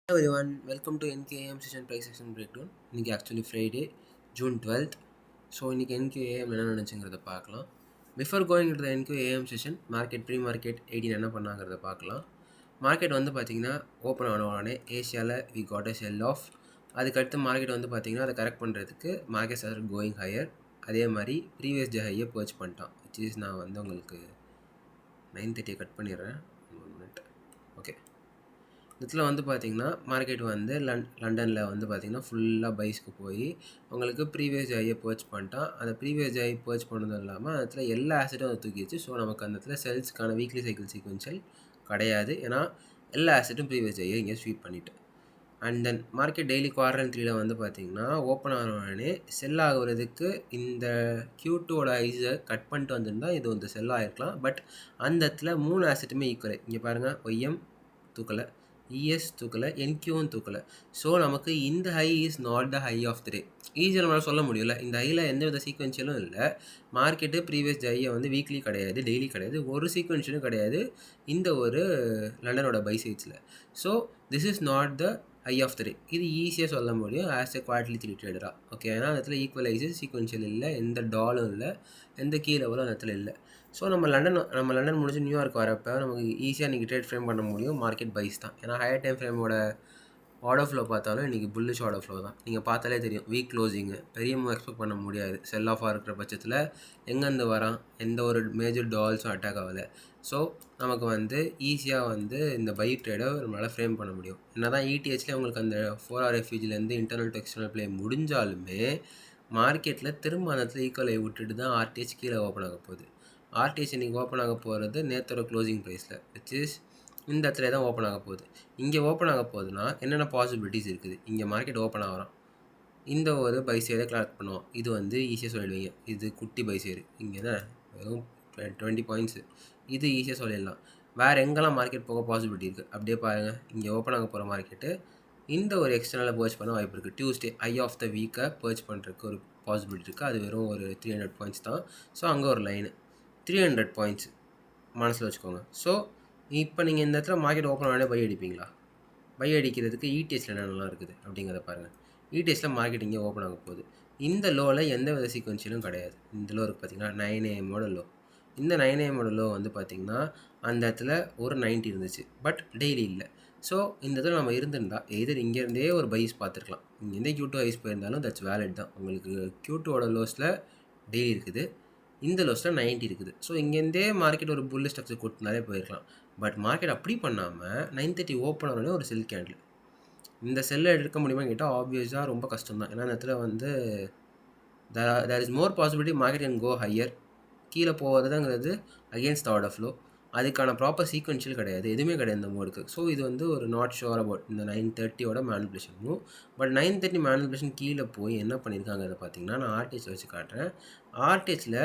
Hello everyone, welcome to NKAM session price action breakdown. இன்னைக்கு actually Friday June 12th. So இன்றைக்கி NQAM என்ன நினச்சிங்கிறத பார்க்கலாம். Before going to the NQAM session market pre market 18 என்ன பண்ணாங்கிறத பார்க்கலாம். Market வந்து பார்த்திங்கன்னா ஓப்பன் ஆன உடனே ஏஷியாவில் we got a sell off. அதுக்கடுத்து மார்க்கெட் வந்து பார்த்திங்கன்னா அதை கரெக்ட் பண்ணுறதுக்கு மார்க்கெட் ஸ்டார்ட் கோயிங் ஹையர். அதே மாதிரி ப்ரீவியஸ் டே ஹையை பர்ச் பண்ணிட்டான். விச் இஸ் நான் வந்து உங்களுக்கு 9:30 கட் பண்ணிடுறேன். ஓகே, இதில் வந்து பார்த்திங்கன்னா மார்க்கெட் வந்து லண்டனில் வந்து பார்த்திங்கன்னா ஃபுல்லாக பைஸ்க்கு போய் உங்களுக்கு ப்ரீவியஸ் ஐயை பர்ச் பண்ணிட்டான். அந்த ப்ரீவியஸ் ஐ பர்ச் பண்ணதும் இல்லாமல் அந்த இடத்துல எல்லா ஆசெட்டும் அதை தூக்கிடுச்சு. ஸோ நமக்கு அந்த இடத்துல செல்ஸ்க்கான வீக்லி சைக்கிள் சீக்வென்ஷியல் கிடையாது. ஏன்னா எல்லா ஆசெட்டும் ப்ரீவியஸ் ஐயை இங்கே ஸ்வீப் பண்ணிவிட்டு and then market daily quarter 3ல வந்து பார்த்திங்கன்னா ஓப்பன் ஆனவுடனே செல் ஆகுறதுக்கு இந்த Q2ஓட ஐஸை கட் பண்ணிட்டு வந்திருந்தால் இது வந்து செல் ஆகிருக்கலாம். பட் அந்த இடத்துல 3 ஆசெட்டுமே ஈக்குவல். இங்கே பாருங்கள், ஒய்எம் தூக்கலை, இஎஸ் தூக்கலை, என்கியூவும் தூக்கலை. ஸோ நமக்கு இந்த high is not the high of the day. ஈஸியாக நம்மளால் சொல்ல முடியல. இந்த ஹையில் எந்த வித சீக்வென்ஷியலும் இல்லை. மார்க்கெட்டு ப்ரீவியஸ் ஹையை வந்து வீக்லி கிடையாது, டெய்லி கிடையாது, ஒரு சீக்வென்ஷியலும் கிடையாது இந்த ஒரு லண்டனோட பை சைட்ஸில். So this is not the high of the day. இது ஈஸியாக சொல்ல முடியும் ஆஸ் எ குவார்ட்லி த்ரீ ட்ரேடராக. ஓகே, ஏன்னா அந்த இடத்துல ஈக்குவலைசர் சீக்வென்ஷியல் இல்லை, எந்த டாலும் இல்லை, எந்த கீ லெவலும் அந்த இடத்துல இல்லை. ஸோ நம்ம லண்டன் முடிஞ்சு நியூயார்க் வரப்போ நமக்கு ஈஸியாக இன்றைக்கி ட்ரேட் ஃப்ரேம் பண்ண முடியும் மார்க்கெட் பைஸ் தான். ஏன்னா ஹையர் டைம் ஃப்ரேமோட ஆர்டர் ஃப்ளோ பார்த்தாலும் இன்றைக்கி புல்லிஷ் ஆர்டர் ஃப்ளோ தான். நீங்கள் பார்த்தாலே தெரியும், வீக் க்ளோசிங்கு பெரிய மூவ் எக்ஸ்பெக்ட் பண்ண முடியாது. செல் ஆஃபாக இருக்கிற பட்சத்தில் எங்கேருந்து வரான், எந்த ஒரு மேஜர் டால்ஸும் அட்டாக் ஆகலை. ஸோ நமக்கு வந்து ஈஸியாக வந்து இந்த பை ட்ரேடை நம்மளால் ஃப்ரேம் பண்ண முடியும். என்ன தான் இடிஹெச்லேயே உங்களுக்கு அந்த 4 hour FVGலேருந்து இன்டர்னல் டு எக்ஸ்டர்னல் ப்ளே முடிஞ்சாலுமே மார்க்கெட்டில் திரும்ப அந்த இடத்துல ஈக்குவலை விட்டுட்டு தான் ஆர்டிஹெச் கீழே ஓப்பன் ஆக போகுது. ஆர்டிஹெச் இன்றைக்கி ஓப்பன் ஆக போகிறது நேற்றோட க்ளோசிங் ப்ரைஸில், விச் இஸ் இந்த இடத்துல தான் ஓப்பன் ஆக போகுது. இங்கே ஓப்பன் ஆக போகுதுன்னா என்னென்ன பாசிபிலிட்டிஸ் இருக்குது. இங்கே மார்க்கெட் ஓப்பன் ஆகிறான், இந்த ஒரு பை சைடை கலெக்ட் பண்ணுவோம். இது வந்து ஈஸியாக சொல்லிடுவீங்க, இது குட்டி பை சைடு, இங்கே தான் வெறும் 20 பாயிண்ட்ஸு, இது ஈஸியாக சொல்லிடலாம். வேறு எங்கெல்லாம் மார்க்கெட் போக பாசிபிலிட்டி இருக்குது அப்படியே பாருங்கள். இங்கே ஓப்பன் ஆக போகிற மார்க்கெட்டு இந்த ஒரு எக்ஸ்டர்னலில் பர்ச் பண்ண வாய்ப்பு இருக்குது. டியூஸ்டே ஐ ஆஃப் த வீக்கை பர்ச் பண்ணுறதுக்கு ஒரு பாசிபிலிட்டி இருக்குது. அது வெறும் ஒரு 300 பாயிண்ட்ஸ் தான். ஸோ அங்கே ஒரு லைனு 300 பாயிண்ட்ஸ் மனசில் வச்சுக்கோங்க. ஸோ இப்போ நீங்கள் இந்த இடத்துல market open Aney by அடிப்பீங்களா? By அடிக்கிறதுக்கு இடிஎஸில் என்னென்னலாம் இருக்குது அப்படிங்கிறத பாருங்கள். இடிஎஸில் மார்க்கெட் இங்கே ஓப்பன் ஆக போகுது. இந்த லோவில் எந்த வித சீக்வென்ஷியலும் கிடையாது. இந்த லோ இருக்குது பார்த்தீங்கன்னா 9 AM லோ. இந்த 9 AM லோ வந்து பார்த்திங்கன்னா அந்த இடத்துல ஒரு 90 இருந்துச்சு, பட் டெய்லி இல்லை. ஸோ இந்த இடத்துல நம்ம இருந்திருந்தால் எதிர் இங்கேருந்தே ஒரு பைஸ் பார்த்துருக்கலாம். இங்கேருந்தே Q2 ஐஸ் போயிருந்தாலும் தட்ஸ் வேலிட் தான். உங்களுக்கு Q2ஓட லோஸில் டெய்லி இருக்குது, இந்த லோஸில் 90 இருக்குது. ஸோ இங்கேருந்தே மார்க்கெட் ஒரு புல் ஸ்ட்ரக்சர் கொடுத்துனாலே போயிருக்கலாம். பட் மார்க்கெட் அப்படி பண்ணாமல் 9:30 ஓப்பன் ஆனாலே ஒரு செல் கேண்டில். இந்த செல்லை எடுக்க முடியுமான்னு கேட்டால் ஆப்வியஸாக ரொம்ப கஷ்டம் தான். ஏன்னா அந்த இடத்துல வந்து there is more possibility market can go higher. கீழே போகிறதுங்கிறது அகேன்ஸ்ட் ஆர்டர் ஃப்ளோ. அதுக்கான ப்ராப்பர் சீக்வென்ஷியல் கிடையாது, எதுவுமே கிடையாது இந்த மோடுக்கு. ஸோ இது வந்து ஒரு நாட் ஷோர் அபவுட் இந்த 9:30 மேனிபுலேஷன் மூவ். பட் 9:30 மேனிபுலேஷன் கீழே போய் என்ன பண்ணியிருக்காங்கிறத பார்த்தீங்கன்னா நான் ஆர்டிஹெச்சில் வச்சு காட்டுறேன். ஆர்டிஹெச்சில்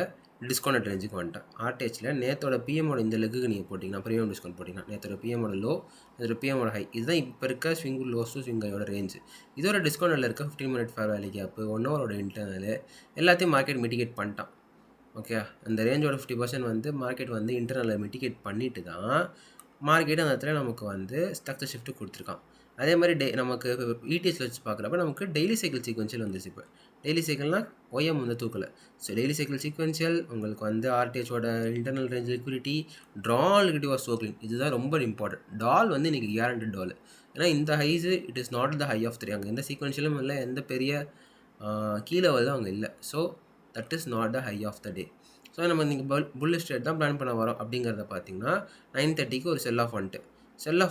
டிஸ்கவுண்ட் ரேஞ்சுக்கு வந்துட்டேன். ஆர்டிஹெச்சில் நேற்றோட பிஎம்மோட இந்த லெக்குக்கு நீங்கள் போட்டிங்கன்னா ப்ரீமியம் டிஸ்கவுண்ட் போட்டிங்கன்னா நேற்றோட பிஎம்மோட லோ, நேற்றோட பிஎம்மோட ஹை, இதுதான் இப்போ இருக்க ஸ்விங் லோஸ் டு ஸ்விங் ஹையோட ரேஞ்சு. இதோட டிஸ்கவுண்டில் இருக்க 15 minute fair value gap, 1 hour internal எல்லாத்தையும் மார்க்கெட் மிட்டிகேட் பண்ணிட்டான். ஓகே, அந்த ரேஞ்சோட 50% வந்து மார்க்கெட் வந்து இன்டர்னலில் மிட்டிகேட் பண்ணிட்டு தான் மார்க்கெட் அந்த இடத்துல நமக்கு வந்து ஸ்ட்ரக்சர் ஷிஃப்ட்டு கொடுத்துருக்கான். அதே மாதிரி நமக்கு இடிஎஸில் வச்சு பார்க்குறப்ப நமக்கு டெய்லி சைக்கிள் சீக்வென்ஷியல் வந்துச்சு. இப்போ டெய்லி சைக்கிள்னால் ஒய்எம் வந்து தூக்கலை. ஸோ டெய்லி சைக்கிள் சீக்வென்ஷியல் உங்களுக்கு வந்து ஆர்டிஹெச்சோட internal range liquidity, draw liquidity was choking, இதுதான் ரொம்ப இம்பார்ட்டன்ட். டால் வந்து இன்றைக்கி கேரண்டட் டால். ஏன்னா இந்த highs it is not the high of 3. அங்கே எந்த சீக்வென்ஷியலும் இல்லை, எந்த பெரிய கீழே வந்து அங்கே இல்லை. So that is not the high of the day. So நம்ம நீங்கள் புல்லிஷ் ட்ரேட் தான் பிளான் பண்ண வரோம் அப்படிங்கிறத பார்த்தீங்கன்னா 9:30க்கு ஒரு செல் ஆஃப்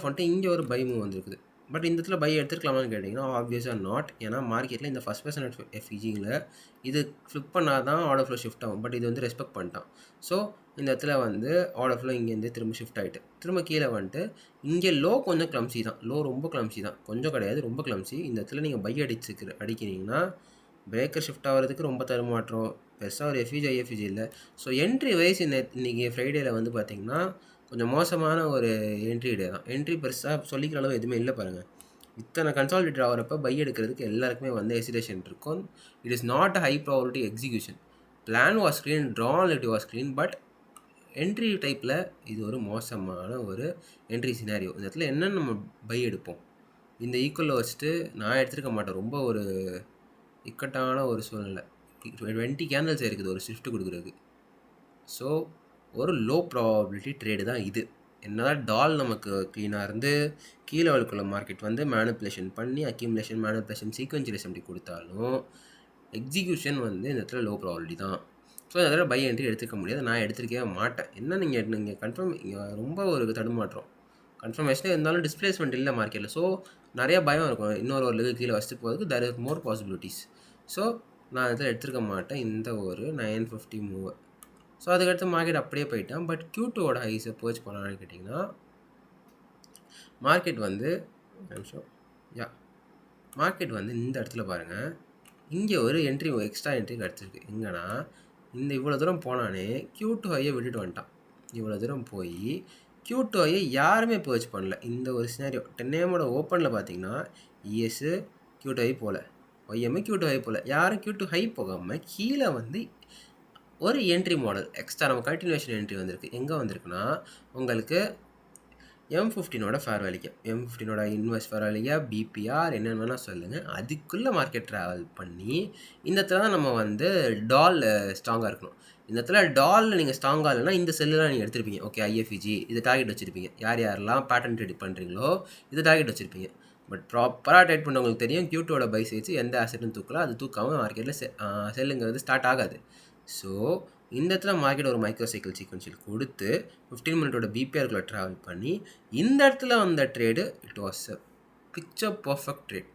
வந்துட்டு இங்கே ஒரு பை மூவ் வந்துருக்குது. பட் இந்த இடத்துல பை எடுத்துருக்கலாமான்னு கேட்டிங்கன்னா ஆப்வியஸாக நாட். ஏன்னா மார்க்கெட்டில் இந்த ஃபஸ்ட் பர்சன் எஃப்இஜியில் இது ஃப்ளிப் பண்ணால் தான் ஆர்டர் ஃப்ளோ ஷிஃப்ட் ஆகும். பட் இது வந்து ரெஸ்பெக்ட் பண்ணிட்டான். ஸோ இந்த இடத்துல வந்து ஆர்டர் ஃப்ளோ இங்கேருந்து திரும்ப ஷிஃப்ட் ஆகிட்டு திரும்ப கீழே வந்துட்டு இங்கே லோ கொஞ்சம் கிளம்சி தான். லோ ரொம்ப கிளம்சி தான், கொஞ்சம் கிடையாது, ரொம்ப கிளம்சி. இந்த இடத்துல நீங்கள் பை அடிக்கிறீங்கன்னா பிரேக்கர் ஷிஃப்ட் ஆகிறதுக்கு ரொம்ப தருமாற்றம், பெருசாக ஒரு ஐஎஃப்இஜி இல்லை. ஸோ என்ட்ரி வைஸ் இன்றைக்கி ஃப்ரைடேயில் வந்து பார்த்திங்கன்னா கொஞ்சம் மோசமான ஒரு என்ட்ரி டே தான். என்ட்ரி பெருசாக சொல்லிக்கிற அளவு எதுவுமே இல்லை. பாருங்கள், இத்தனை கன்சாலிடேட் ஆகிறப்ப பை எடுக்கிறதுக்கு எல்லாருக்குமே வந்து ஹெசிடேஷன் இருக்கும். It is not a high probability execution. Plan was clean, draw liquidity was clean, but entry டைப்பில் இது ஒரு மோசமான ஒரு என்ட்ரி சினாரியோ. இந்த இடத்துல என்னென்ன நம்ம பை எடுப்போம்? இந்த ஈக்குவலில் வச்சுட்டு நான் எடுத்துருக்க மாட்டேன். ரொம்ப ஒரு இக்கட்டான ஒரு சூழ்நிலை. 20 கேண்டில்ஸ் இருக்குது ஒரு ஷிஃப்ட் கொடுக்குறதுக்கு. ஸோ ஒரு லோ ப்ராபபிலிட்டி ட்ரேடு தான் இது. என்னதான் டால் நமக்கு க்ளீனாக இருந்து கீழே லெவலுக்குள்ள மார்க்கெட் வந்து மேனிப்புலேஷன் பண்ணி அக்யூமுலேஷன் மேனிப்புலேஷன் சீக்வென்ஷியலிசம் அப்படி கொடுத்தாலும் எக்ஸிக்யூஷன் வந்து இந்த இடத்துல லோ ப்ராபபிலிட்டி தான். ஸோ இந்த இடத்துல பை என்ட்ரி எடுத்துக்க முடியாது. நான் எடுத்துருக்கவே மாட்டேன். என்ன நீங்கள் கன்ஃபார்ம் ரொம்ப ஒரு தடுமாற்றம் கன்ஃபர்மேஷனே இருந்தாலும் டிஸ்பிளேஸ்மெண்ட் இல்லை மார்க்கெட்டில். ஸோ நிறைய பயம் இருக்கும். இன்னொரு ஒரு லெவல் கீழே வச்சுட்டு போகிறதுக்கு there is more possibilities. So நான் இதில் எடுத்துருக்க மாட்டேன் இந்த ஒரு 950 மூவ். ஸோ அதுக்கடுத்து மார்க்கெட் அப்படியே போயிட்டேன். பட் Q2ஓட ஹைஸை பர்ச் பண்ணலான்னு கேட்டிங்கன்னா மார்க்கெட் வந்து நிமிஷம் மார்க்கெட் வந்து இந்த இடத்துல பாருங்கள், இங்கே ஒரு என்ட்ரி எக்ஸ்ட்ரா என்ட்ரி கிடச்சிருக்கு. எங்கன்னா இந்த இவ்வளோ தூரம் போனானே Q2 ஹையை விட்டுட்டு வந்துட்டான். இவ்வளோ தூரம் போய் Q2 ஹையை யாருமே பர்ச் பண்ணல. இந்த ஒரு சினாரியோ 10 AM ஓப்பனில் பார்த்தீங்கன்னா இஎஸ்ஸு Q2 ஹை போகல, ஒய்எம்மு Q2 ஹை போகல, யாரும் Q2 ஹை போகாமல் கீழே வந்து ஒரு என்ட்ரி மாடல் எக்ஸ்ட்ரா நம்ம கண்டினியூஷன் என்ட்ரி வந்திருக்கு. எங்கே வந்திருக்குன்னா உங்களுக்கு M15ஓட ஃபேர் வேல்யூக்கு, M15ஓட இன்வெஸ்ட் ஃபேர் வேல்யூயா பிபிஆர் என்னென்னு வேணால் சொல்லுங்கள், அதுக்குள்ளே மார்க்கெட் ட்ராவல் பண்ணி இந்த இடத்துல தான் நம்ம வந்து டால் ஸ்ட்ராங்காக இருக்கணும். இந்த இடத்துல டாலில் நீங்கள் ஸ்ட்ராங்காக இல்லைனா இந்த செல்லுலாம் நீங்கள் எடுத்திருப்பீங்க. ஓகே, ஐஎஃப்இஜி இது டார்கெட் வச்சுருப்பீங்க. யாரெல்லாம் பேட்டர்ன் ட்ரேட் பண்ணுறீங்களோ இது டார்கெட் வச்சுருப்பீங்க. பட் ப்ராப்பராக ட்ரேட் பண்ணவங்களுக்கு தெரியும் Q2ஓட பை சைட்ஸ் எந்த ஆசெட்டும் தூக்கலாம். அது தூக்காமல் மார்க்கெட்டில் செல்லுங்கிறது ஸ்டார்ட் ஆகாது. ஸோ இந்த இடத்துல மார்க்கெட் ஒரு மைக்ரோ சைக்கிள் சீக்வென்ஷியல் கொடுத்து 15 மினிட்டோட பிபிஆருக்குள்ளே ட்ராவல் பண்ணி இந்த இடத்துல வந்த trade it was a picture perfect trade.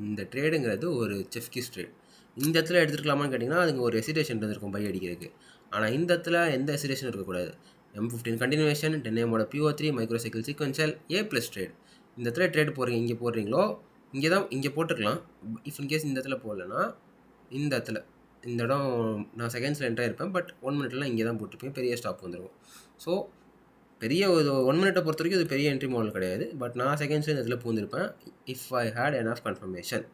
இந்த ட்ரேடுங்கிறது ஒரு செஃப்கிஸ் ட்ரேட். இந்த இடத்துல எடுத்துக்கலாமான்னு கேட்டிங்கன்னா அதுக்கு ஒரு ஹெசிடேஷன் இருந்திருக்கும் பை அடிக்கிறதுக்கு. ஆனால் இந்த இடத்துல எந்த ஹெசிடேஷன் இருக்கக்கூடாது. M15 continuation 10 AM PO3 micro cycle sequential A+ trade. இந்த இடத்துல ட்ரேட் போடுறீங்க, இங்கே போடுறீங்களோ இங்கே போட்டுக்கலாம். இஃப் இன்கேஸ் இந்த இடத்துல போடலன்னா இந்த இடத்துல இந்த இடம் நான் செகண்ட்ஸில் என்ட்ராக இருப்பேன். பட் 1 மினிட்லாம் இங்கே தான் போட்டிருப்பேன். பெரிய ஸ்டாப் வந்துடும். ஸோ பெரிய ஒரு 1 மினிட்டை பொறுத்த வரைக்கும் இது பெரிய என்ட்ரி மாடல் கிடையாது. பட் நான் செகண்ட்ஸில் இந்த இடத்துல பூந்திருப்பேன் if I had enough confirmation.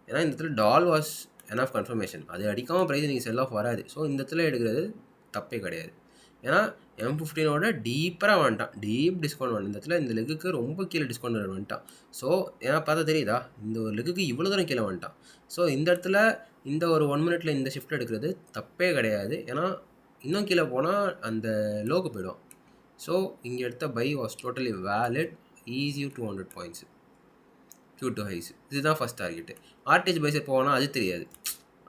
ஏன்னா இந்த இடத்துல டால் வாஸ் எனஃப் கன்ஃபர்மேஷன். அது அடிக்காமல் ப்ரைஸ் நீங்கள் செல் ஆஃப் வராது. ஸோ இந்த இடத்துல எடுக்கிறது தப்பே கிடையாது. ஏன்னா M15ஓட டீப்பராக வந்துட்டான், டீப் டிஸ்கவுண்ட் வந்துட்டு இந்த இடத்துல இந்த லெக்குக்கு ரொம்ப கீழே டிஸ்கவுண்ட் வந்துட்டான். ஸோ ஏன்னா பார்த்தா தெரியுதா, இந்த ஒரு லெக்குக்கு இவ்வளோ தூரம் கீழே வந்துட்டான். ஸோ இந்த இடத்துல இந்த ஒரு 1 மினிட்ல இந்த ஷிஃப்ட் எடுக்கிறது தப்பே கிடையாது. ஏன்னா இன்னும் கீழே போனால் அந்த லோக்கு போயிடும். ஸோ இங்கே எடுத்த buy was totally valid, easy 200 points Q2 highs. இதுதான் ஃபஸ்ட் டார்கெட்டு. ஆர்டிஹெச் பைஸை போனால் அது தெரியாது,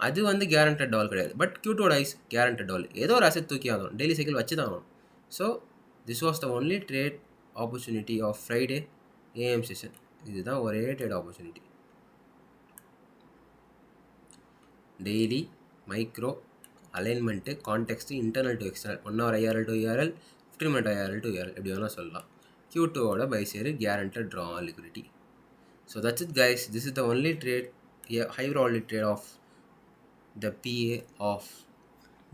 அது வந்து கேரண்டட் டால் கிடையாது. பட் Q2ஓட ஹைஸ் கேரண்டட் டால். ஏதோ ஒரு அசெட் தூக்கி ஆகணும், டெய்லி சைக்கிள் வச்சு தான் ஆகணும். So this was the only trade opportunity of Friday AM session. இதுதான் ஒரே trade opportunity. Daily micro alignment context internal to external 1 hour IRL to ERL 15 minute IRL to ERL எப்படி வேணால் சொல்லலாம். Q2ஓட பை சேரு guaranteed draw liquidity. So that's it guys. This is the only trade, high probability trade of the PA of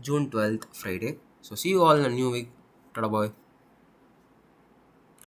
June 12th Friday. So see you all in a new week. Tada boy.